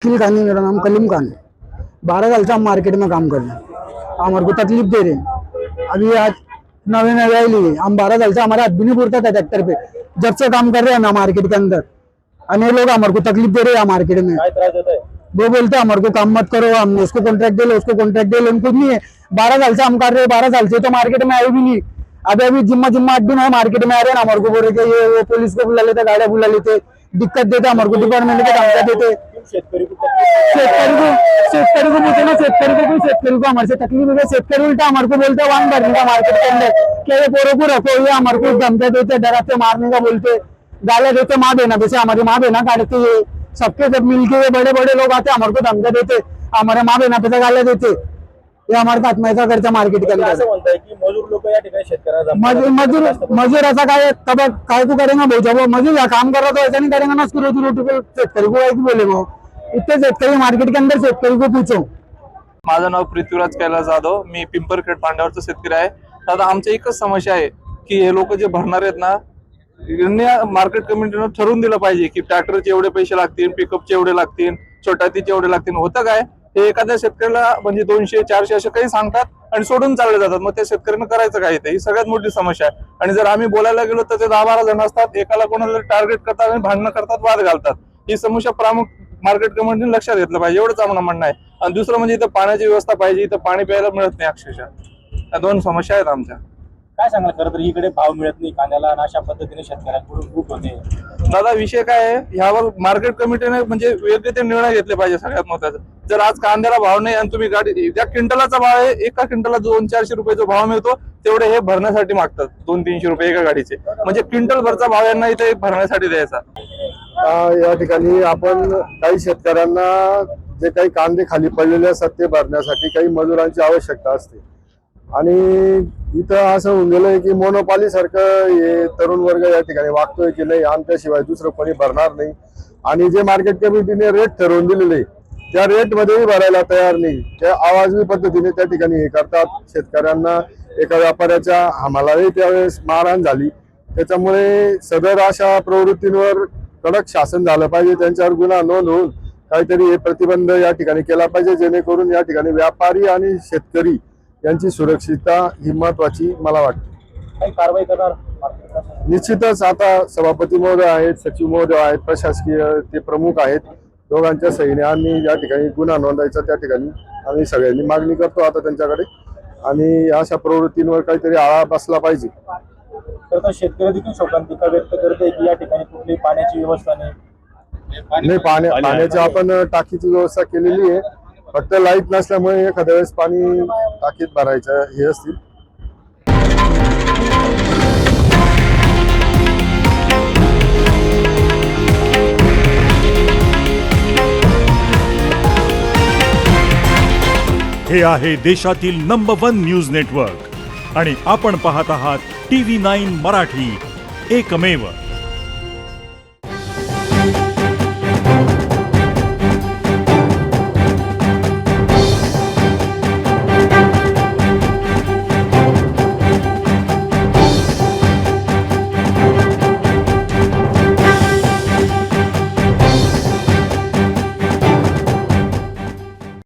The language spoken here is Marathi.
वकील खानी, मेरा नाम कलीम खान। 12 साल से हम मार्केट में काम कर रहे हैं। हमारे को तकलीफ दे रहे हैं। अभी आज नवे नवे आई ली, हम 12 साल से हमारा हाथ भी नहीं पुरता था ट्रैक्टर पे। जब से काम कर रहे हैं ना मार्केट के अंदर, अन्य लोग हमारे को तकलीफ दे रहे हैं मार्केट में। वो बोलते हैं हमारे को काम मत करो, हमने उसको कॉन्ट्रैक्ट दे लो, उसको कॉन्ट्रैक्ट दे लो। उनको नहीं है। 12 साल से हम कर रहे हैं, 12 साल से तो मार्केट में आए भी नहीं। अभी जिम्मा 8 दिन है मार्केट में आ रहे हैं ना, हमारे को बोल रहे कि ये वो पुलिस को बुला लेते, गाड़ियां बुला लेते, दिक्कत देते हमारे को, डिपार्टमेंट के धमकियां देते। शेतकरी को पूछे ना, शेतकरी को हमारे से तकलीफ है। शेतकरी उल्टा हमारे को बोलते हैं वाहन भरने का मार्केट के अंदर, क्या ये पोरों को रखो, ये हमारे को धमकियां देते, डराते, मारने का बोलते, गालियां देते। माँ बहना जैसे हमारी माँ बहना काटते, ये सबके जब मिलके ये बड़े बड़े लोग आते हमारे को धमकियां देते, हमारे माँ बहना पे गालियां देते। ये हमारे साथ मैसा करते मार्केट के अंदर। मजूर लोक या ठिकाणी शेतकऱ्याला मजूर ऐसा काय तब काय को करेंगे भाई, जब वो मजूर यहाँ काम कर रहा तो ऐसा नहीं करेंगे ना, उसकी रोजी रोटी को शेतकरी को काय बोले वो। इतने शेतकरी मार्केट के अंदर, शेतकरी को पूछो। माझं नाव पृथ्वीराज कैलास जाधव, मी पिंपरखेड पांड्यावरचा शेतकरी आहे। दादा आमची एकच समस्या आहे की हे लोक जे भरणार आहेत ना, यांनी मार्केट कमिटीनं ठरवून दिलं पाहिजे की ट्रॅक्टरचे एवढे पैसे लागतील, पिकअपचे एवढे लागतील, छोटातीचे एवढे लागतील। होतं काय, हे एखाद्या शेतकऱ्याला म्हणजे 200-400 असे काही सांगतात आणि सोडून चालले जातात। मग त्या शेतकऱ्यानं करायचं काय, ही सगळ्यात मोठी समस्या आहे। आणि जर आम्ही बोलायला गेलो तर ते 10-12 जण असतात, एकाला कोणाला टार्गेट करतात आणि भांडणं करतात, वाद घालतात। ही समस्या प्रमुख मार्केट कमिटीने लक्षात घेतलं पाहिजे, एवढंच आम्हाला म्हणणं आहे। आणि दुसरं म्हणजे इथं पाण्याची व्यवस्था पाहिजे, इथं पाणी प्यायला मिळत नाही अक्षरशः। या 2 समस्या आहेत आमच्या। काय सांगाल? खरं तर इकडे भाव मिळत नाही कांद्याला आणि अशा पद्धतीने शेतकऱ्यांकडून लूट होते। दादा विषय काय आहे, ह्यावर मार्केट कमिटीने म्हणजे योग्य ते निर्णय घेतले पाहिजे। सगळ्यात महत्त्वाचं, जर आज कांद्याला भाव नाही आणि तुम्ही गाडी ज्या क्विंटलाचा भाव आहे, एका क्विंटलला 200-400 रुपये जो भाव मिळतो तेवढे हे भरण्यासाठी मागतात, 200-300 रुपये एका गाडीचे। म्हणजे क्विंटल भरचा भाव यांना इथे भरण्यासाठी द्यायचा। या ठिकाणी आपण काही शेतकऱ्यांना जे काही कांदे खाली पडलेले असतात ते भरण्यासाठी काही मजुरांची आवश्यकता असते। आणि इथं असं होऊन गेलंय की मोनोपॉली सारखं हे तरुण वर्ग या ठिकाणी वागतोय की नाही आमच्याशिवाय दुसरं कोणी भरणार नाही। आणि जे मार्केट कमिटीने रेट ठरवून दिलेले त्या रेट मध्येही भरायला तयार नाही, त्या आवाजवी पद्धतीने त्या ठिकाणी हे करतात। शेतकऱ्यांना एका व्यापाऱ्याच्या आम्हालाही त्यावेळेस मारहाण झाली। त्याच्यामुळे सदर अशा प्रवृत्तींवर कडक शासन झालं पाहिजे, त्यांच्यावर गुन्हा नोंद होऊन काहीतरी हे प्रतिबंध या ठिकाणी केला पाहिजे, जेणेकरून या ठिकाणी व्यापारी आणि शेतकरी यांची सुरक्षितता ही महत्वाची मला वाटते। काही कारवाई करणार निश्चितच आता सभापती महोदय आहेत, सचिव महोदय आहेत, प्रशासकीय ते प्रमुख आहेत, दोघांच्या सहीने आम्ही या ठिकाणी गुन्हा नोंदायचा त्या ठिकाणी आम्ही सगळ्यांनी मागणी करतो आता त्यांच्याकडे। आणि अशा प्रवृत्तींवर काहीतरी आळा बसला पाहिजे। खरं तर शेतकरी देखील शोकांतिका व्यक्त करते की या ठिकाणी कुठली पाण्याची व्यवस्था नाही। पाण्याची आपण टाकीची व्यवस्था केलेली आहे, फक्त लाईट नसल्यामुळे एखाद्या वेळेस पाणी टाकीत भरायचं हे असतील। हे आहे देशातील नंबर 1 न्यूज नेटवर्क आणि आपण पाहत आहात TV9 मराठी, एकमेव।